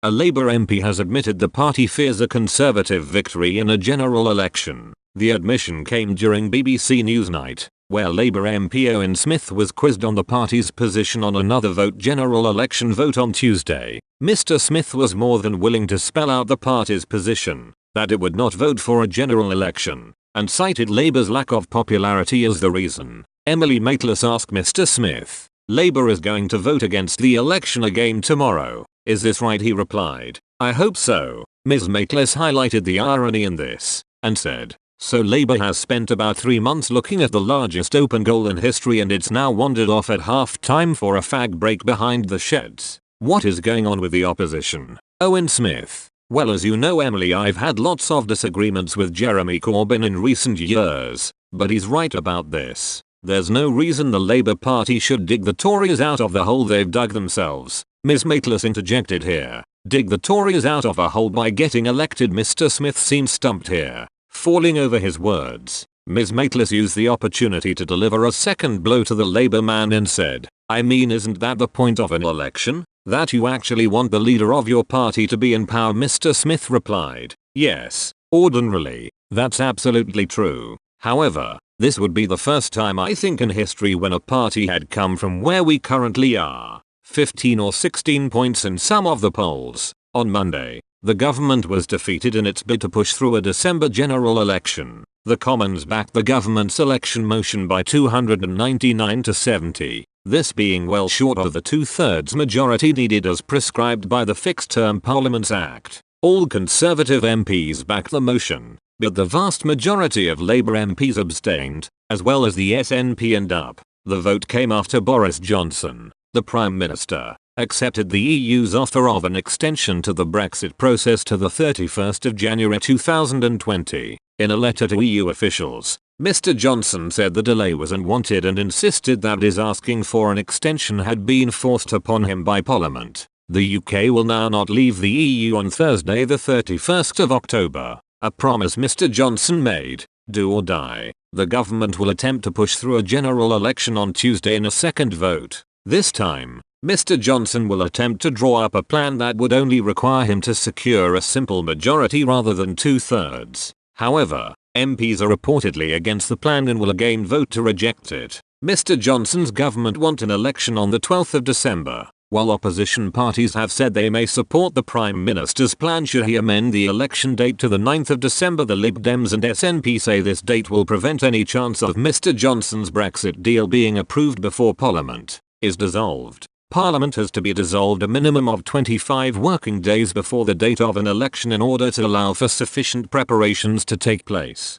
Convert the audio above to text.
A Labour MP has admitted the party fears a Conservative victory in a general election. The admission came during BBC Newsnight, where Labour MP Owen Smith was quizzed on the party's position on another general election vote on Tuesday. Mr. Smith was more than willing to spell out the party's position, that it would not vote for a general election, and cited Labour's lack of popularity as the reason. Emily Maitlis asked Mr. Smith, "Labour is going to vote against the election again tomorrow. Is this right?" He replied, "I hope so." Ms. Maitlis highlighted the irony in this, and said, "So Labour has spent about 3 months looking at the largest open goal in history and it's now wandered off at half-time for a fag break behind the sheds. What is going on with the opposition?" Owen Smith: "Well, as you know, Emily, I've had lots of disagreements with Jeremy Corbyn in recent years, but he's right about this. There's no reason the Labour Party should dig the Tories out of the hole they've dug themselves." Ms. Maitlis interjected here, "Dig the Tories out of a hole by getting elected." Mr. Smith seemed stumped here, falling over his words. Ms. Maitlis used the opportunity to deliver a second blow to the Labour man and said, "I mean, isn't that the point of an election? That you actually want the leader of your party to be in power?" Mr. Smith replied, "Yes, ordinarily, that's absolutely true. However, this would be the first time I think in history when a party had come from where we currently are, 15 or 16 points in some of the polls. On Monday, the government was defeated in its bid to push through a December general election. The Commons backed the government's election motion by 299 to 70, this being well short of the 2/3 majority needed as prescribed by the Fixed-Term Parliaments Act. All Conservative MPs backed the motion, but the vast majority of Labour MPs abstained, as well as the SNP and UP. The vote came after Boris Johnson, the Prime Minister, accepted the EU's offer of an extension to the Brexit process to the 31st of January 2020. In a letter to EU officials, Mr. Johnson said the delay was unwanted and insisted that his asking for an extension had been forced upon him by Parliament. The UK will now not leave the EU on Thursday the 31st of October, a promise Mr. Johnson made. Do or die. The government will attempt to push through a general election on Tuesday in a second vote. This time, Mr. Johnson will attempt to draw up a plan that would only require him to secure a simple majority rather than 2/3. However, MPs are reportedly against the plan and will again vote to reject it. Mr. Johnson's government want an election on the 12th of December, while opposition parties have said they may support the Prime Minister's plan should he amend the election date to the 9th of December. The Lib Dems and SNP say this date will prevent any chance of Mr. Johnson's Brexit deal being approved before Parliament is dissolved. Parliament has to be dissolved a minimum of 25 working days before the date of an election in order to allow for sufficient preparations to take place.